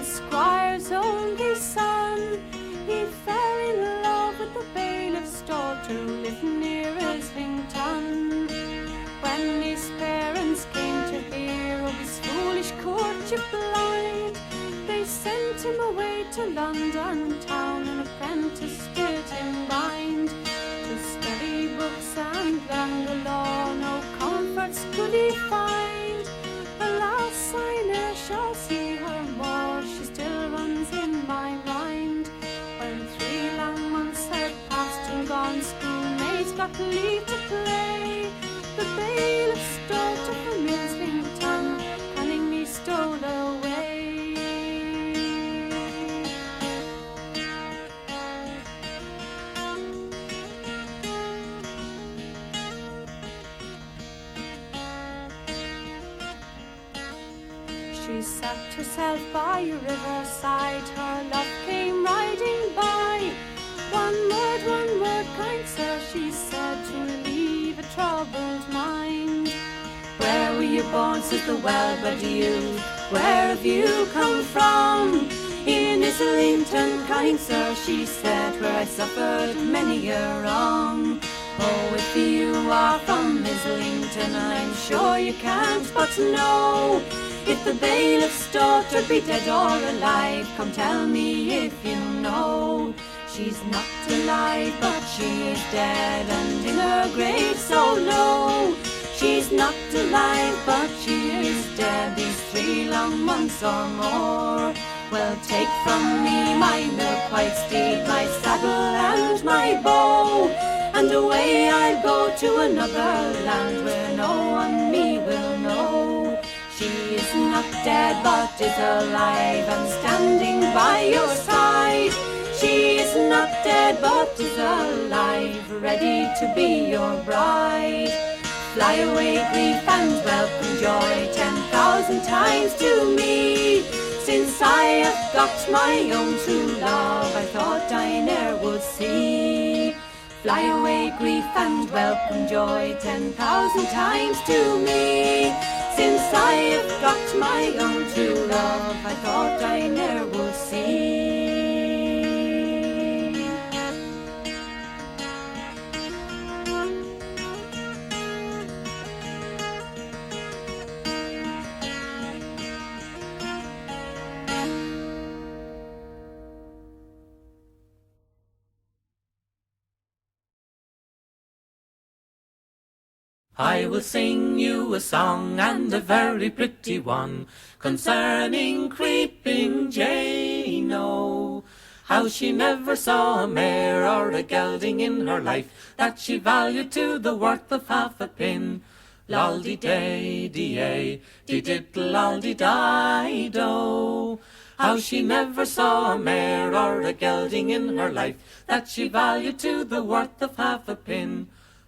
the squire's only son. He fell in love with the bailiff's daughter who lived near Islington. When his parents came to hear of his foolish courtship blind, they sent him away to London town, and apprentice did him bind. To study books and learn the law, no comforts could he find. Alas, I ne'er shall see her more, she still runs in my mind. When 3 long months had passed and gone, schoolmates got leave to play. The bailiff's daughter from Islington cunningly stole away. She sat herself by a riverside, her love came riding by. One word, kind sir, she said, to relieve a troubled mind. Where were you born, says the well-bred youth? Where have you come from? In Islington, kind sir, she said, where I suffered many a wrong. Oh, if you are from Islington, I'm sure you can't but know. If the bailiff's daughter be dead or alive, come tell me if you know. She's not alive, but she is dead, and in her grave so low. She's not alive, but she is dead, these 3 long months or more. Well, take from me my milk-white steed, my saddle and my bow, and away I'll go to another land where no one me will know. She is not dead, but is alive, and standing by your side. She is not dead, but is alive, ready to be your bride. Fly away, grief, and welcome joy, 10,000 times to me. Since I have got my own true love, I thought I ne'er would see. Fly away, grief, and welcome joy, 10,000 times to me. Since I have got my own true love, I thought I ne'er would see. I will sing you a song, and a very pretty one, concerning creeping Jane, oh. How she never saw a mare or a gelding in her life that she valued to the worth of half a pin. Lol-de-day-de-ay, de-diddle-lol-de-di-do. How she never saw a mare or a gelding in her life that she valued to the worth of half a pin.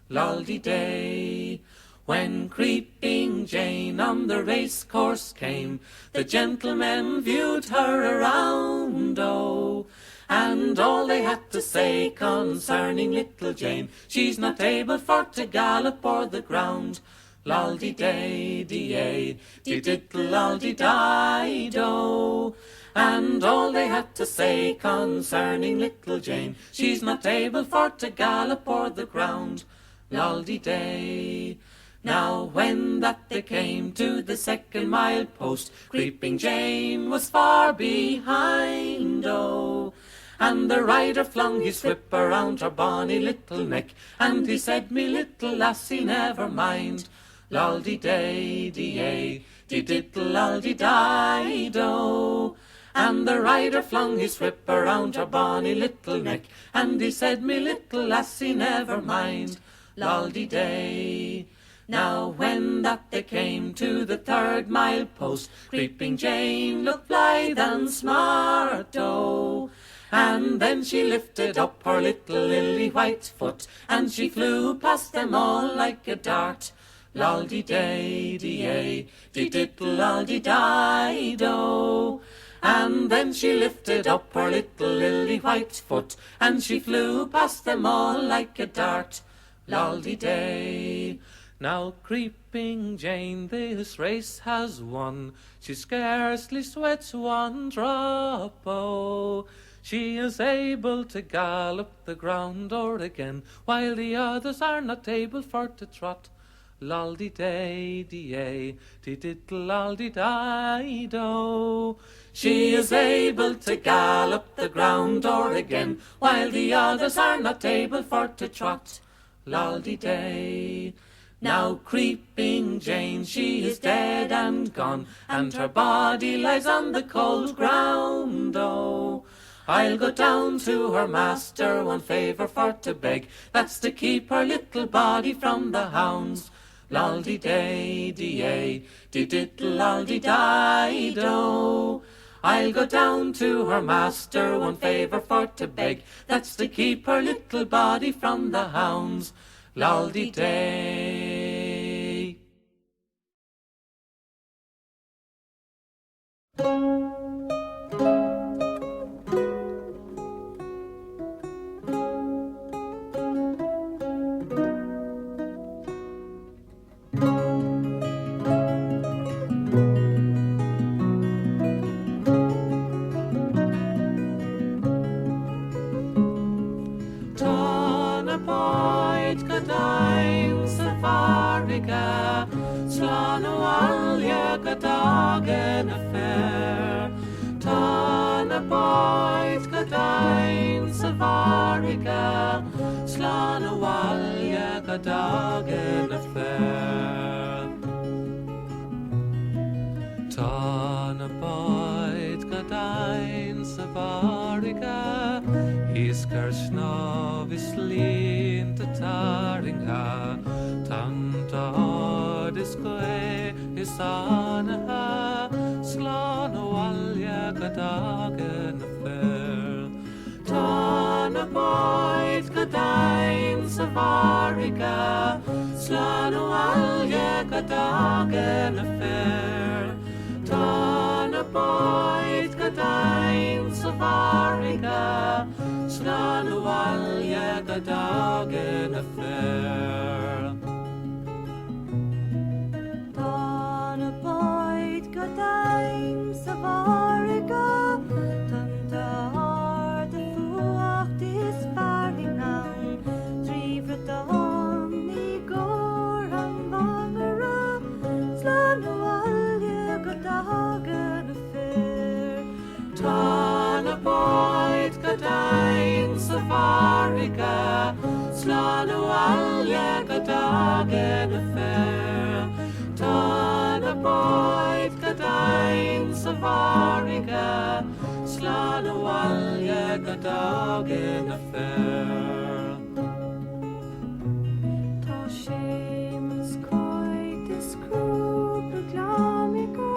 Lol-de-day. When creeping Jane on the race course came, the gentlemen viewed her around, oh, and all they had to say concerning little Jane, she's not able for to gallop o'er the ground. Lol-de-day-de-ay, de-diddle-lol-de-di-do. And all they had to say concerning little Jane, she's not able for to gallop o'er the ground. Lol-de-day. Now when that they came to the 2nd mile post, creeping Jane was far behind, oh. And the rider flung his whip around her bonny little neck, and he said, me little lassie, never mind. Lol-de-day-de-ay, de-diddle-lol-de-di-do. And the rider flung his whip around her bonny little neck, and he said, me little lassie, never mind. Lol-de-day. Now when that they came to the 3rd mile post, creeping Jane looked blithe and smart, oh. And then she lifted up her little lily white foot, and she flew past them all like a dart. Lol-de-day-de-ay, de-diddle-lol-de-di-do. And then she lifted up her little lily white foot, and she flew past them all like a dart. Lol-de-day. Now creeping Jane this race has won, she scarcely sweats one drop, oh. She is able to gallop the ground o'er again, while the others are not able for to trot. Lol-de-day-de-ay, de-diddle-lol-de-di-do. She is able to gallop the ground o'er again, while the others are not able for to trot. Lol-de-day. Now creeping Jane, she is dead and gone, and her body lies on the cold ground, oh. I'll go down to her master one favour for to beg, that's to keep her little body from the hounds. Lol-de-day-de-ay, de-diddle-lol-de-di-do. I'll go down to her master one favour for to beg, that's to keep her little body from the hounds. Lol-de-day. Slán óhailge go dagan a fair. Tá na báid go dain sa bharige, slán óhailge go dagan a fair. Tá na báid go dain sa bharige, Íscar snáb is línta taringha, Tanta is goe is anaha, slán óhailge go dagan a fair. Tá na báid go dain sa bharige, slán óhailge go dagan a fair. Tá na báid go dain sa bharige, slán óhailge go dagan a fair. Tá na báid go dain sa bharige, tanta ard a fuacht is faringan, tríomhreatáin ní gór an bhangará, slán óhailge go dagan a fair. Tá na báid go dain sa bharige, slán óhailge go dagan a fair. Tá na báid go dain sa bharige, slán óhailge go dagan a fair. Tá sémas coit is cúpla glámico,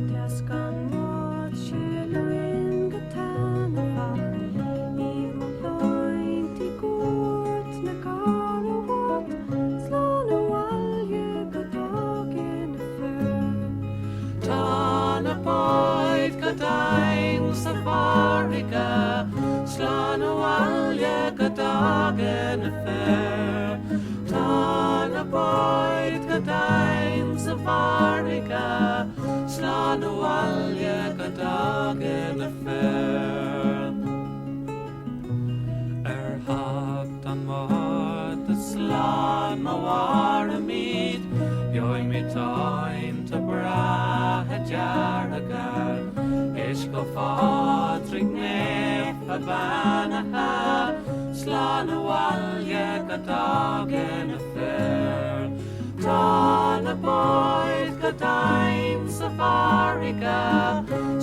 Teas gan mád siarlainn go tanmhach, Íomh mo phaintí cuairt na carnamhat, slán óhailge go dagan a fair. Tá na báid go dain sa bharige, slán óhailge go dagan a fair. Tá na báid go dain sa bharige, slán óhailge go dagan a fair. Hacht an mát a slán má war a míd, Joim mi táin ta brathe dearagad, Is go fádrig nef a banacha, slán óhailge go dagan a fair. Tá na báid go dain sa bharige,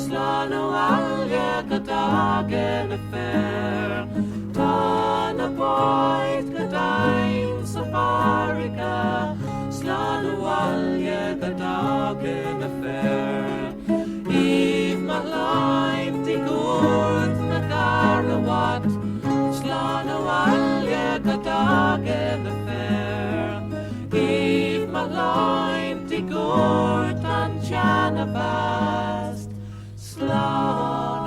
slán óhailge go dagan a fair. Tá na báid go dain sa bharige, slán óhailge go dagan a fair. Íomh má laimtí gúirt na garnamhat, slán óhailge go dagan a fair. Íomh má laimtí gúirt an teanna-bast, slán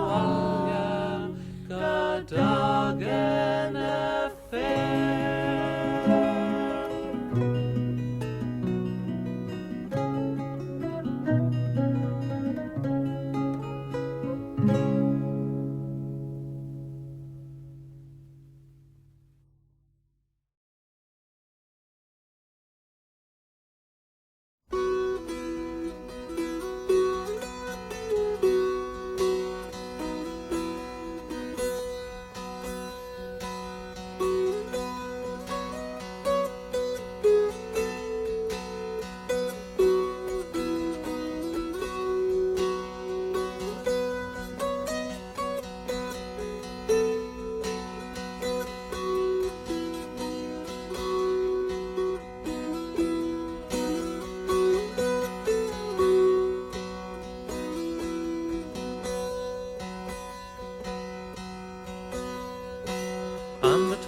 óhailge go dagan a fair.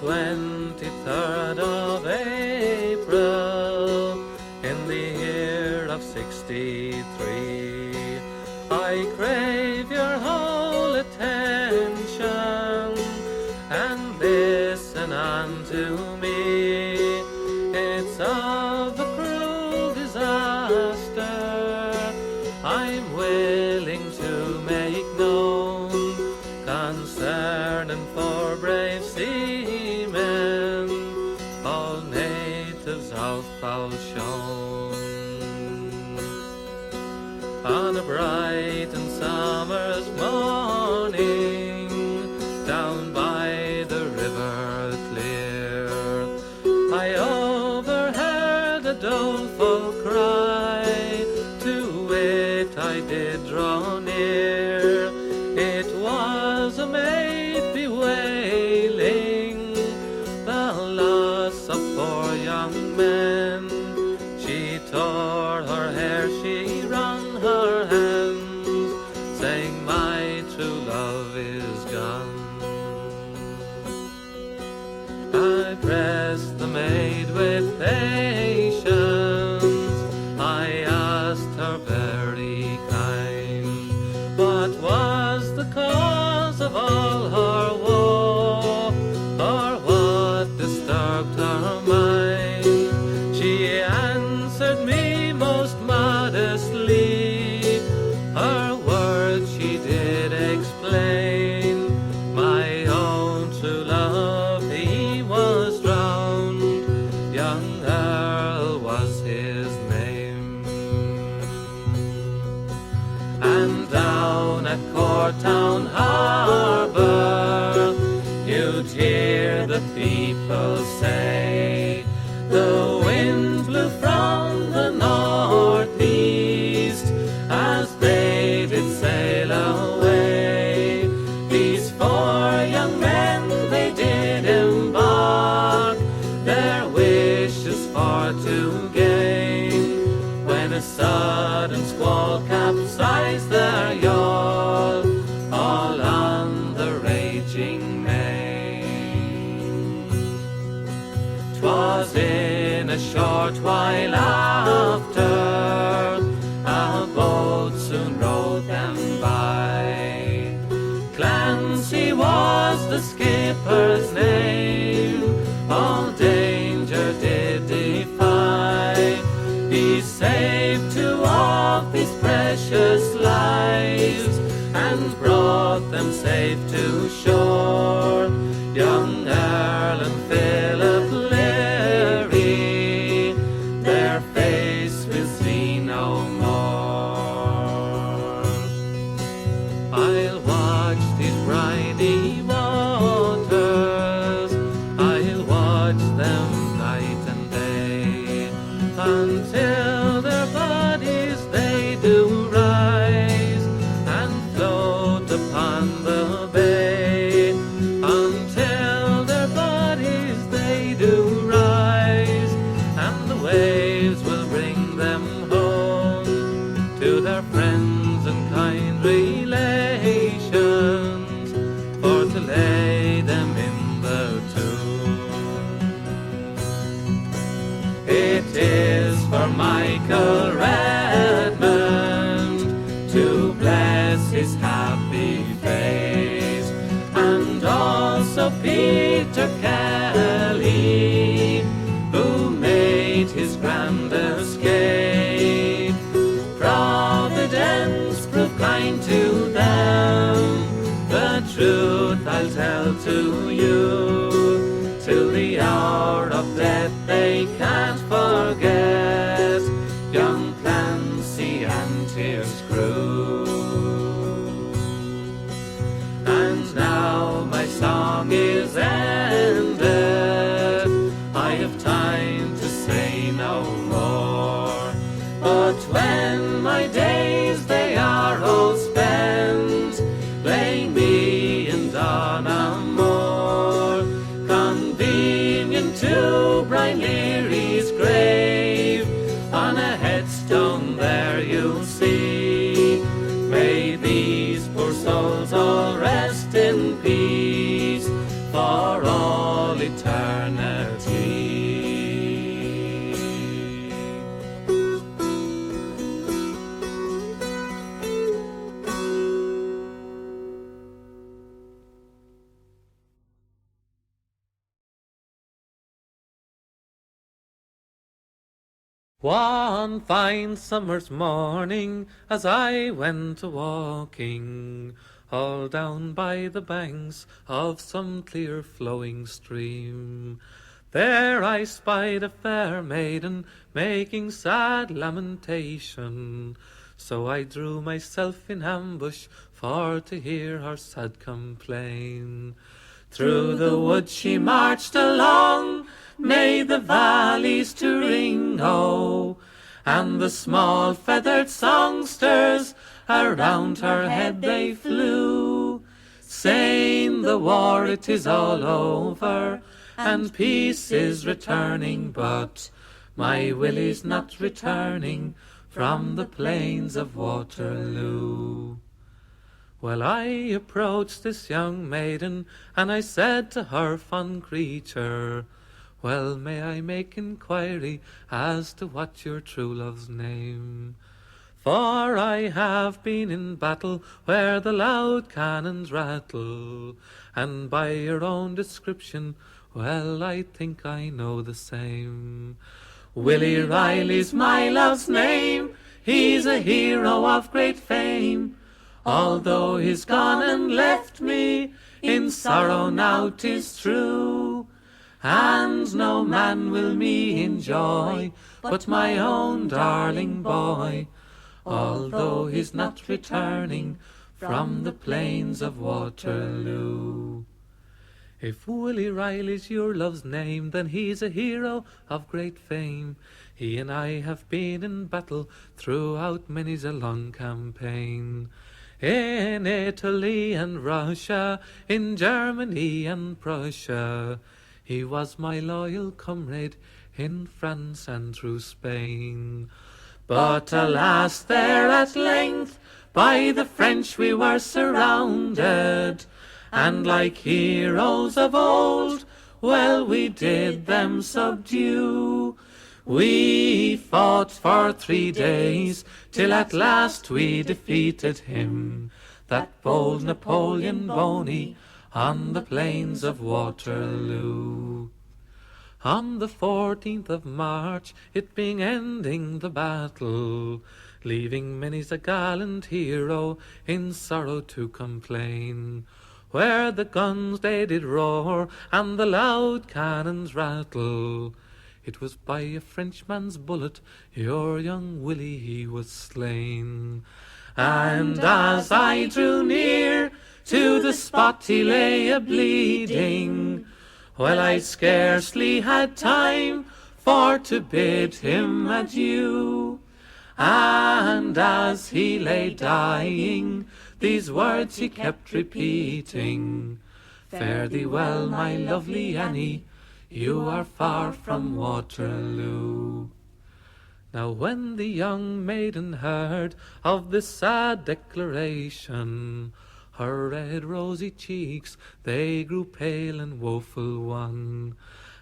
23rd of April in the year of 63. I crave your whole attention and listen unto me. It's of a cruel disaster I'm willing to make known, concerning for brave seamen, all natives of Falshon. On a bright and summer's morning, down by the river clear, I overheard a doleful cry, to it I did draw near. It was a maid bewailing the loss of 4 young men. She tore her hair, she wrung her hands, saying, my true love is gone. I pressed the maid with patience, I asked her very kind, what was the cause of all her woe, or what disturbed her mind? She answered me most modestly, her words she did explain. My own true love, he was drowned, young Earl was his name. And down at Court Town Harbour, you'd hear the people say, the wind blew from the northeast as they did sail away. These 4 young men, they did embark, their wishes for to gain, when a sudden squall capsized their yawl, all on the raging main. 'Twas in a short while after, a boat soon rowed them by. Clancy was the skipper's name, all danger did defy. He saved 2 of these precious lives, and brought them safe to shore. Young Earl and Philip Leary, their face we'll see no more. I'll watch these briny waters, I'll watch them night and day, until their bodies they do rise and float upon the bay, until their bodies they do rise, and the waves will bring them home to their friends and kind relations, for to lay them in the tomb. It is for Michael Redmond to bless his happy face, and also Peter Kelly, who made his grand escape. Providence proved kind to them, the truth I'll tell to you, till the hour of death they can't forget young Clancy and his crew. And now my song is ended, I have time to say no more, but when my days they are all spent, lay me in Donamore, convenient to Brian Leary's grave. On a headstone there you'll see, may these poor souls all rest in peace for all eternity. One fine summer's morning, as I went a-walking, all down by the banks of some clear flowing stream, there I spied a fair maiden making sad lamentation. So I drew myself in ambush for to hear her sad complain. Through the wood she marched along, made the valleys to ring, oh, and the small feathered songsters around her head they flew, saying the war it is all over, and peace is returning, but my Willie's not returning from the plains of Waterloo. Well, I approached this young maiden, and I said to her, fond creature, well, may I make inquiry as to what your true love's name? For I have been in battle where the loud cannons rattle, and by your own description, well, I think I know the same. Willie Riley's my love's name, he's a hero of great fame, although he's gone and left me in sorrow now 'tis true, and no man will me enjoy but my own darling boy, although he's not returning from the plains of Waterloo. If Willie Riley's your love's name, then he's a hero of great fame. He and I have been in battle throughout many's a long campaign. In Italy and Russia, in Germany and Prussia, he was my loyal comrade in France and through Spain. But alas, there at length by the French we were surrounded, and like heroes of old, well, we did them subdue. We fought for 3 days, till at last we defeated him, that bold Napoleon Boney, on the plains of Waterloo. On the 14th of March, it being ending the battle, leaving many's a gallant hero in sorrow to complain, where the guns they did roar and the loud cannons rattle, it was by a Frenchman's bullet your young Willie he was slain. And as I drew near to the spot he lay a-bleeding, well, I scarcely had time for to bid him adieu. And as he lay dying, these words he kept repeating, fare thee well, my lovely Annie, you are far from Waterloo. Now when the young maiden heard of this sad declaration, her red rosy cheeks, they grew pale and woeful wan.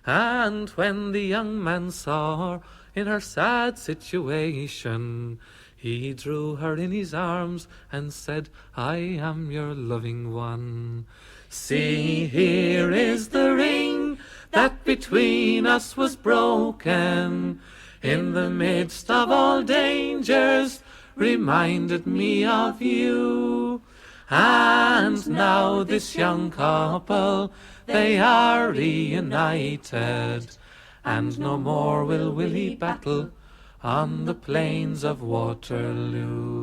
And when the young man saw her in her sad situation, he drew her in his arms and said, I am your loving one. See, here is the ring that between us was broken, in the midst of all dangers, reminded me of you. And now this young couple, they are reunited, and no more will Willie battle on the plains of Waterloo.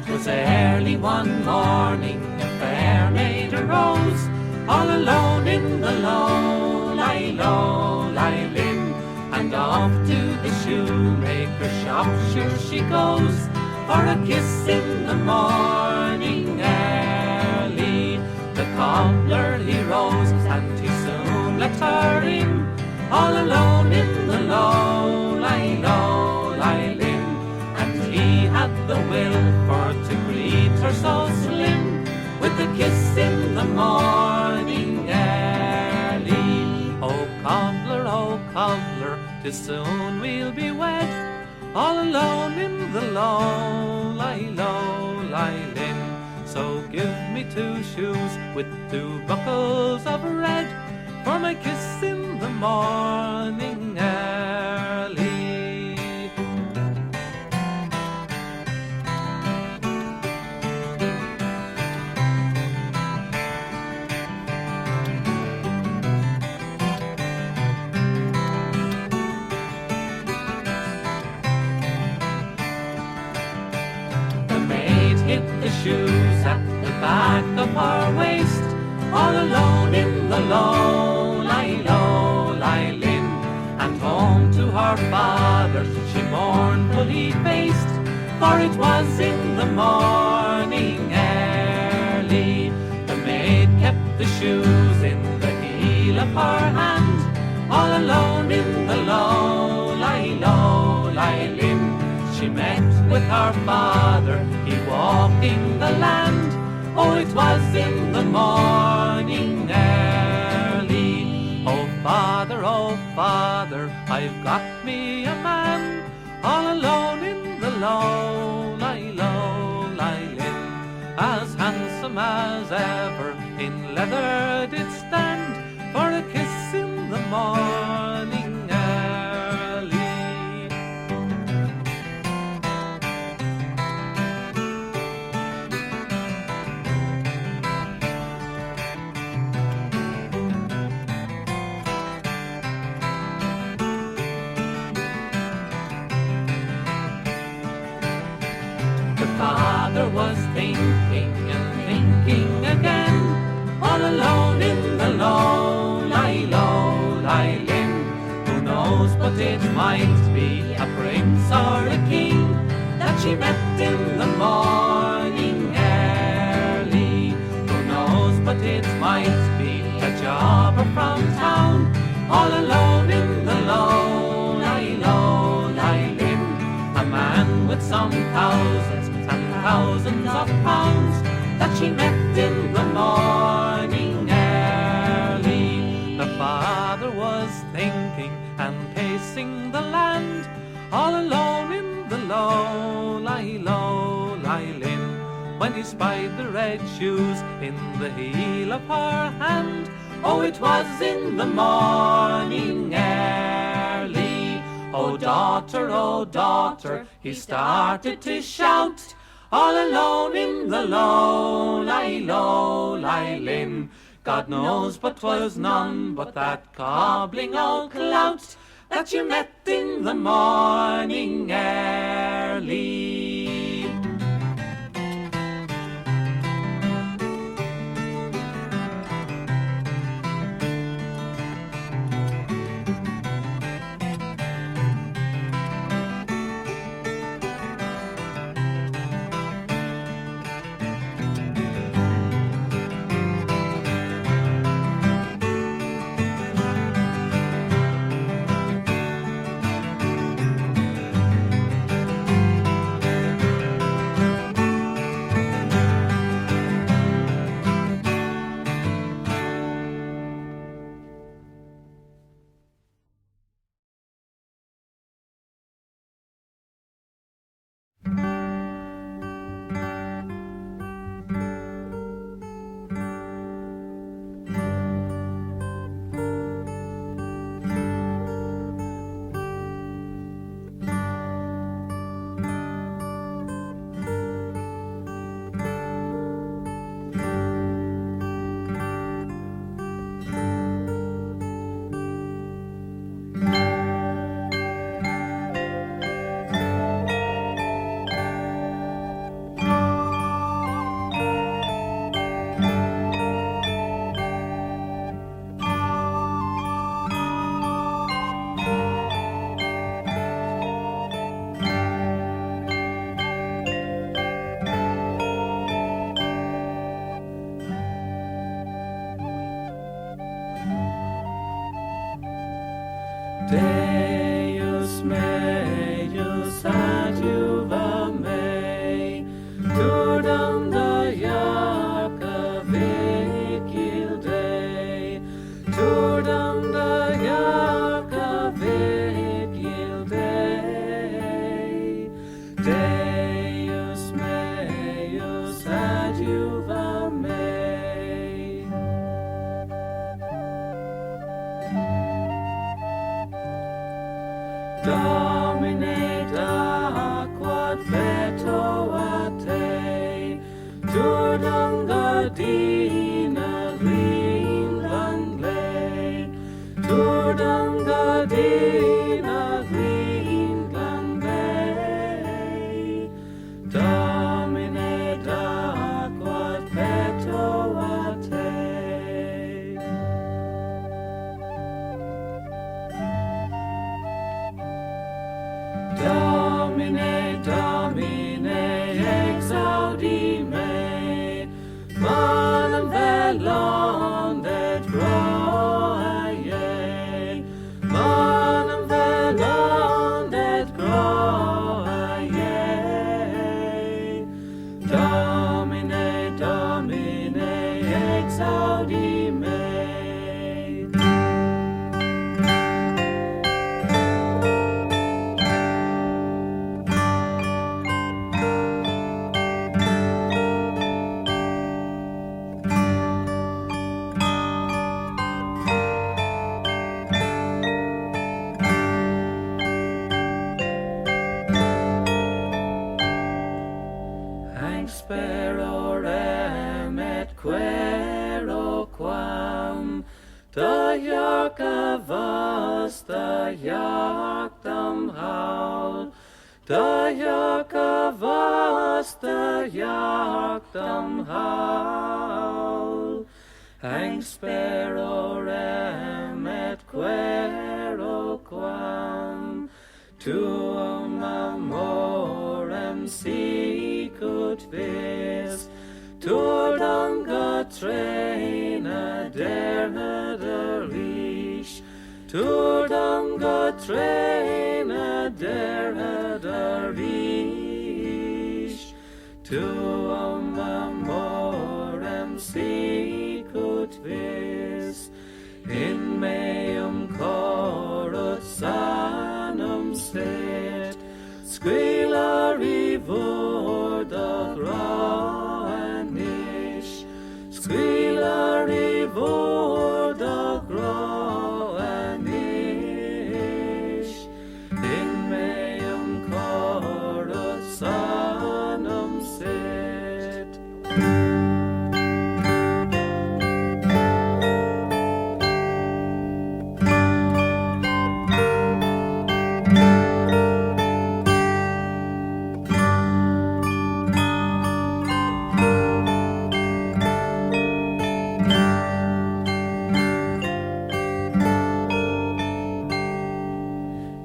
Was early one morning, a fair maid arose, all alone in the low lie linn, and off to the shoemaker's shop sure she goes, for a kiss in the morning early. The cobbler he rose and he soon let her in, all alone in the low lie linn. And he had the will for to greet her so slim, with a kiss in the morning early. Oh cobbler, 'tis soon we'll be wed, all alone in the low lie linn. So give me 2 shoes with 2 buckles of red, for my kiss in the morning early. The maid hid the shoes at the back of her waist, all alone in the low lie linn. And home to her father she mournfully faced, for it was in the morning early. The maid kept the shoes in the heel of her hand, all alone in the low lie linn. She met with her father, he walking the land, oh it was in the morning early. Oh father, I've got me a man, all alone in the low lie linn. As handsome as ever in leather did stand, for a kiss in the morning early. The father was thinking and thinking again, all alone in the low lie linn. Who knows but it might be a prince or a king that she met in the morning early. Who knows but it might be a jobber from town, all alone in the low lie linn. A man with some thousands and thousands of pounds that she met in the morning early. The father was thinking and pacing the land, all alone in the low lie linn, when he spied the red shoes in the heel of her hand, oh it was in the morning early. Oh daughter, he started to shout, all alone in the low lie linn. God knows but 'twas none but that cobbling old clout that you met in the morning early. Deus meus adiuva me, Durdam da jaka vikil day, Durdam da jaka vikil day. Deus meus adiuva me. Domine da quod veto a te, Durdam gardina Greenland lay, Durdam gardina Greenland lay. Domine da quod veto a te. Domine, Domine, exaudi me, manum velondet groaie, manum velondet groaie. Domine, Domine, exaudi me. Sperorem et quero quam, da jarka vas, da jactam haul, da jarka vas, da jactam haul. Hang sperorem et quero quam, tuum amorem sicut vis, Durdam gatrena der hederish, Durdam gatrena der hederish. Tuum amorem sicut vis, in meum corut sanum sit, squilari vorda groanish, squilari vorda groanish, in meum corut sanum sit.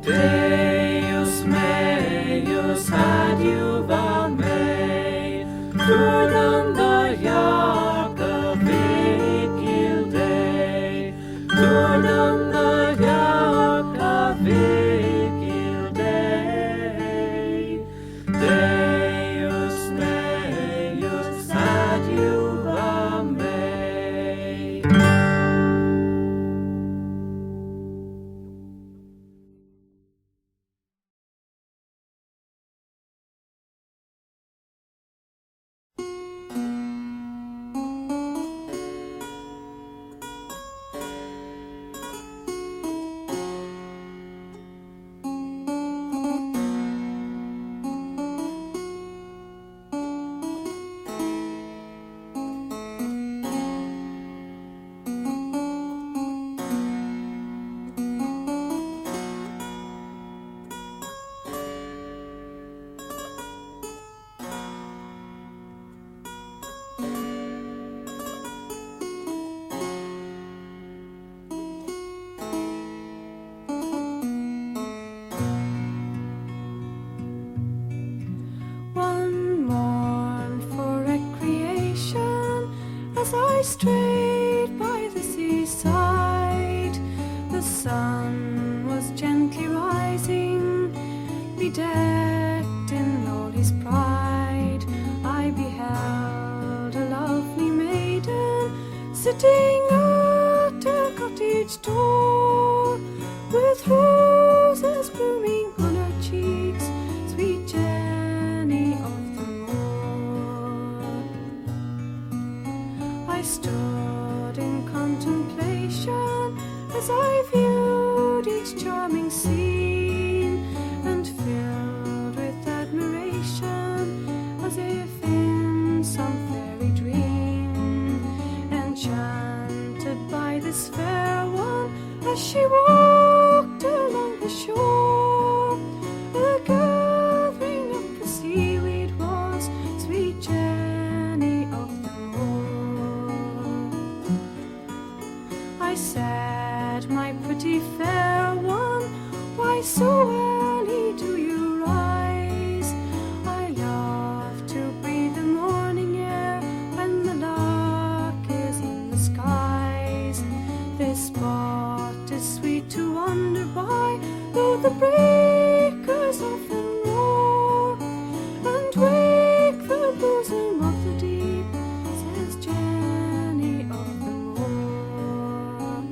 Deus meus adiuva me, Durdam da jaka vikil day, Durdam da jaka vikil day. Deus meus adiuva me. I strayed by the seaside. The sun was each door, with roses blooming on her cheeks, sweet Jenny of the moor. I stood in contemplation as I viewed each charming scene, and filled with admiration as if in some fairy dream, enchanted by this fair one as she walked along the shore. The gathering of the seaweed was sweet Jenny of the moor. I said, my pretty fair one, why so early do you rise? I love to breathe the morning air when the lark is in the skies. This spot is sweet to wander by, though the breakers often roar and wake the bosom of the deep, says Jenny of the moor.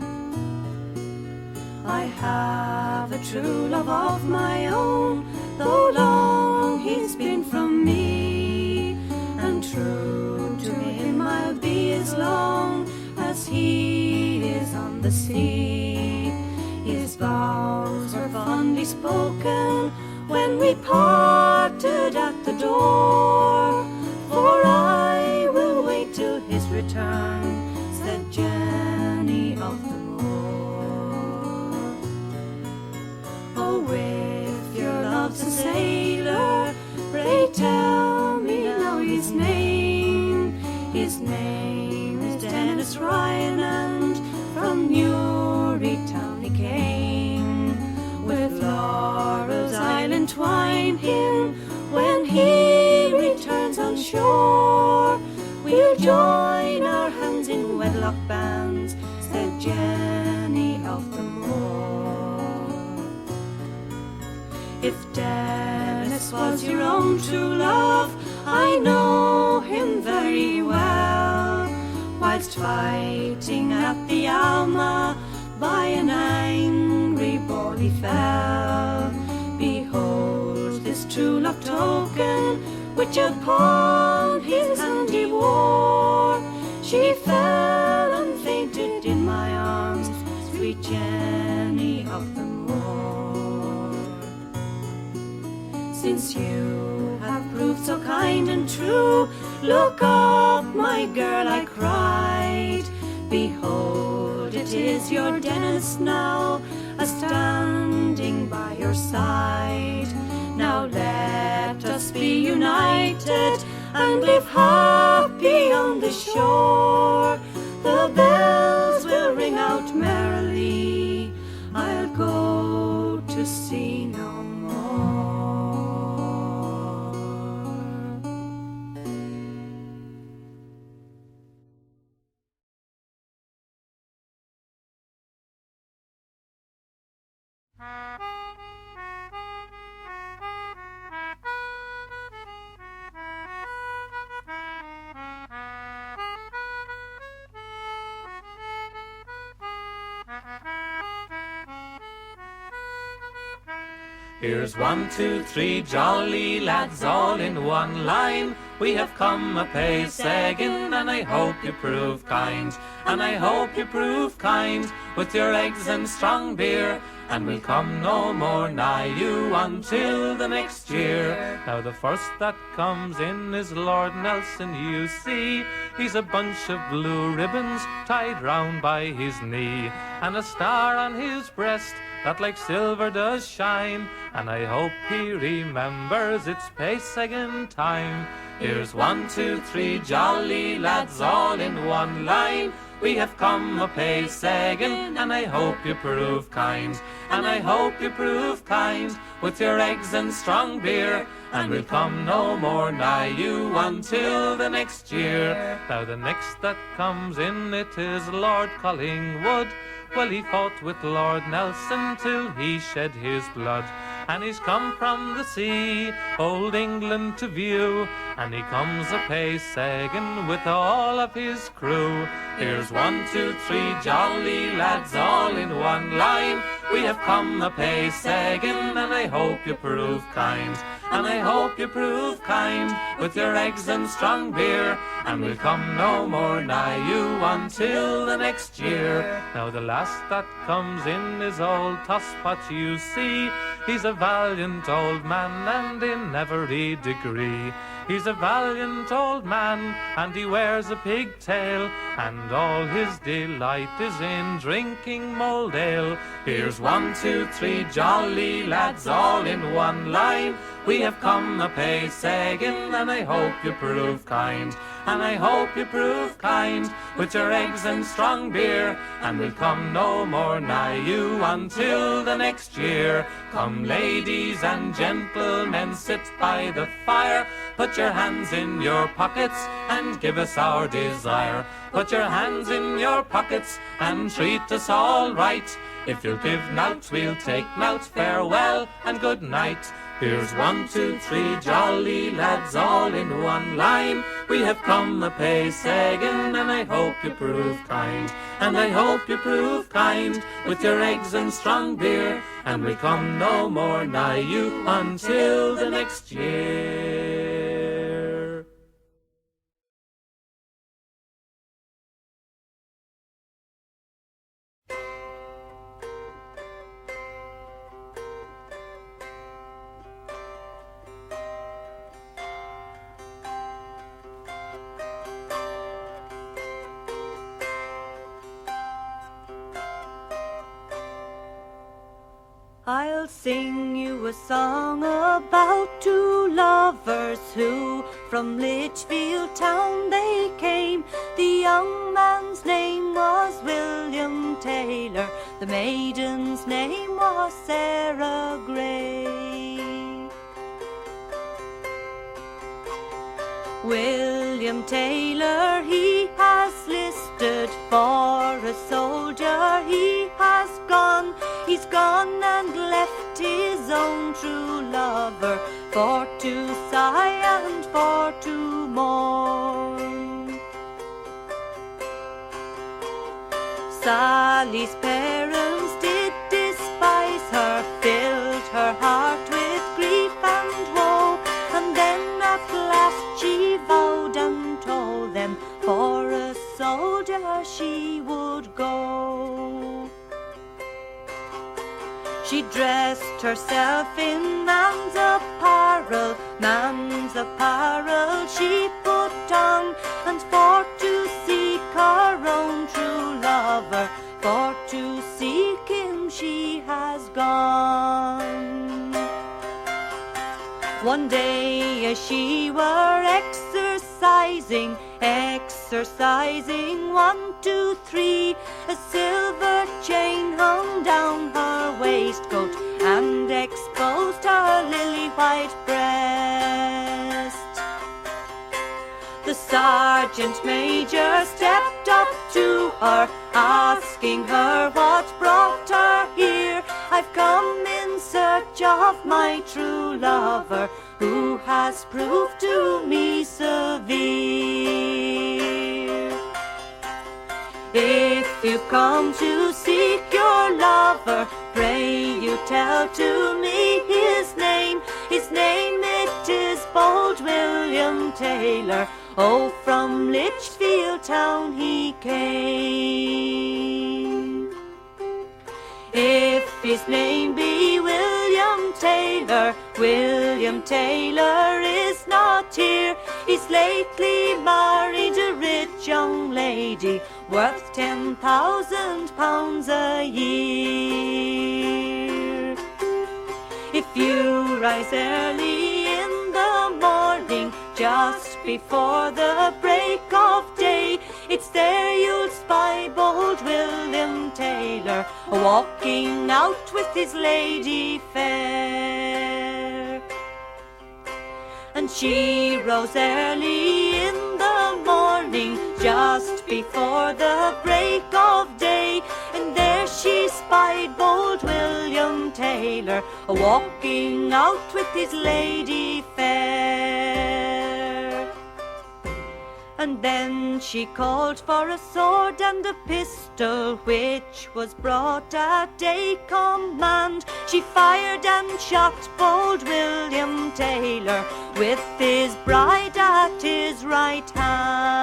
I have a true love of my own, though long he's been from me, and true to him I'll be as long as he is on the sea. His vows were fondly spoken when we parted at the door, for I will wait till his return, said Jenny of the moor. Oh, if your love's a sailor, pray tell me now his name. His name is Dennis Ryan, and from Newry town he came. With laurels I'll entwine him when he returns on shore. We'll join our hands in wedlock bands, said Jenny of the moor. If Dennis was your own true love, I know him very well. Whilst fighting at the Alma, by an angry ball he fell. Behold this true love token, which upon his hand he wore. She fell and fainted in my arms, sweet Jenny of the moor. Since you have proved so kind and true, look up, my girl, I cried. Behold, it is your Dennis now, a-standing by your side. Now let us be united and live happy on the shore. The bells will ring out merrily, I'll go to sea no more. Here's 1, 2, 3 jolly lads all in one line. We have come a pace again, and I hope you prove kind. And I hope you prove kind with your eggs and strong beer, and we'll come no more nigh you until the next year. Now the first that comes in is Lord Nelson, you see. He's a bunch of blue ribbons tied round by his knee, and a star on his breast that like silver does shine, and I hope he remembers it's pace again time. Here's 1, 2, 3 jolly lads all in one line. We have come a pace again, and I hope you prove kind. And I hope you prove kind with your eggs and strong beer, and we'll come no more nigh you until the next year. Now the next that comes in, it is Lord Collingwood. Well, he fought with Lord Nelson till he shed his blood, and he's come from the sea, old England to view, and he comes a-pace-sagging with all of his crew. Here's 1, 2, 3 jolly lads all in one line. We have come a-pace-sagging, and I hope you prove kind. And I hope you prove kind with your eggs and strong beer, and we'll come no more nigh you until the next year. Now the last that comes in is old Tosspot, you see. He's a valiant old man and in every degree. He's a valiant old man and he wears a pigtail, and all his delight is in drinking mulled ale. Here's 1, 2, 3 jolly lads all in one line. We have come a-pace-sagging, and I hope you prove kind. And I hope you prove kind with your eggs and strong beer, and we'll come no more nigh you until the next year. Come ladies and gentlemen, sit by the fire. Put your hands in your pockets and give us our desire. Put your hands in your pockets and treat us all right. If you'll give nought, we'll take nought. Farewell and good night. Here's 1, 2, 3 jolly lads all in one line. We have come a-pace-sagging, and I hope you prove kind. And I hope you prove kind with your eggs and strong beer, and we'll come no more nigh you until the next year. I'll sing you a song about 2 lovers who from Litchfield town they came. The young man's name was William Taylor, the maiden's name was Sarah Gray. William Taylor, he has listed for a soldier. He has gone, he's gone and left his own true lover for to sigh and for to mourn. Sally's parents did despise her, filled her heart with grief and woe, and then at last she vowed and told them for a soldier she would go. She dressed herself in man's apparel she put on, and for to seek her own true lover, for to seek him she has gone. One day as she were exercising, 1, 2, 3, a silver chain hung down her waistcoat and exposed her lily-white breast. The sergeant major stepped up to her, asking her what brought her here. I've come in search of my true lover, who has proved to me severe. If you've come to seek your lover, pray you tell to me his name. His name it is bold William Taylor. Oh, from Litchfield town he came. If his name be William Taylor, William Taylor is not here. He's lately married a rich young lady, worth £10,000 a year. If you rise early in the morning, just before the break of day, it's there you'll spy bold William Taylor, walking out with his lady fair. And she rose early in the morning, just before the break of day, and there she spied bold bold William Taylor, a-walking out with his lady fair. And then she called for a sword and a pistol, which was brought at a command. She fired and shot bold William Taylor, with his bride at his right hand.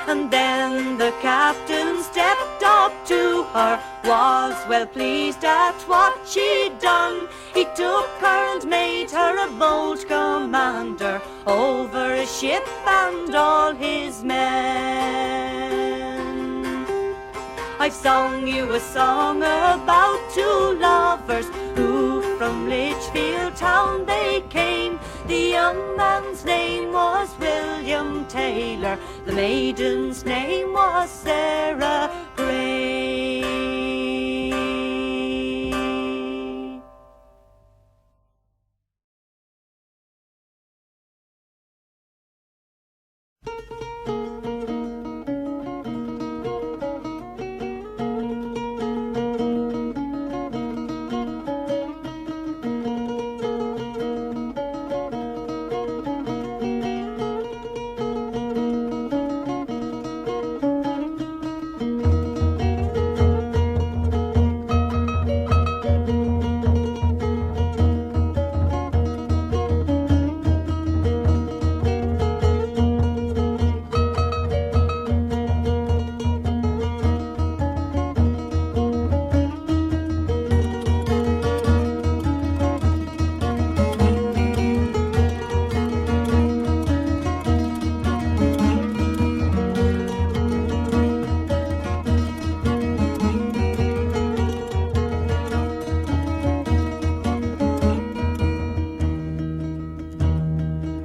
And then the captain stepped up to her, was well pleased at what she'd done. He took her and made her a bold commander over his ship and all his men. I've sung you a song about two lovers who from Litchfield town they came. The young man's name was William Taylor, the maiden's name was Sarah Gray.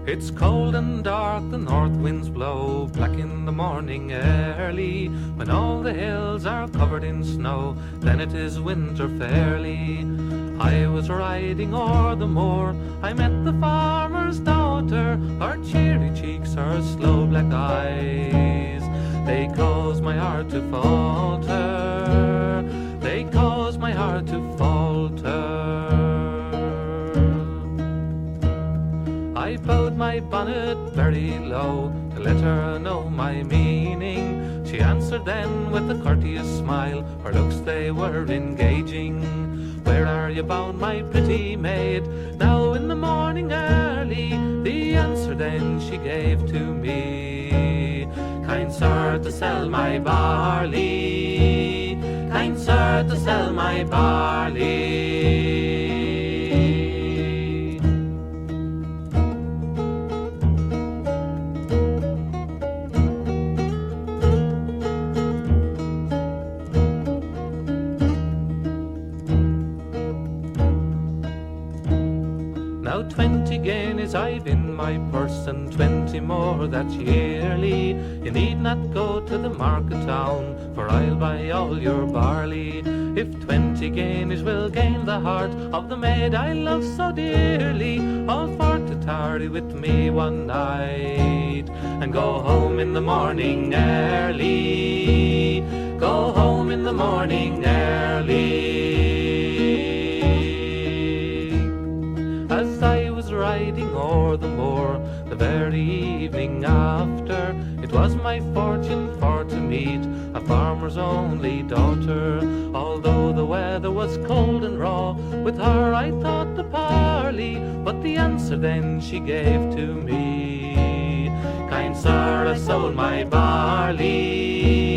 It's cold and dark, the north winds blow, black in the morning early, when all the hills are covered in snow, then it is winter fairly. I was riding o'er the moor, I met the farmer's daughter, her cheery cheeks, her slow black eyes, they cause my heart to falter, they cause my heart to falter. I bowed my bonnet very low to let her know my meaning. She answered then with a courteous smile, her looks they were engaging. Where are you bound, my pretty maid? Now in the morning early. The answer then she gave to me, kind sir, to sell my barley, kind sir, to sell my barley. Now 20 guineas I've in my purse, and 20 more that's yearly. You need not go to the market town, for I'll buy all your barley. If 20 guineas will gain the heart of the maid I love so dearly, all for to tarry with me one night, and go home in the morning early, go home in the morning early. As I was riding o'er the moor the very evening after, it was my fortune for to meet a farmer's only daughter. Although the weather was cold and raw, with her I thought to parley, but the answer then she gave to me, kind sir, I sold my barley,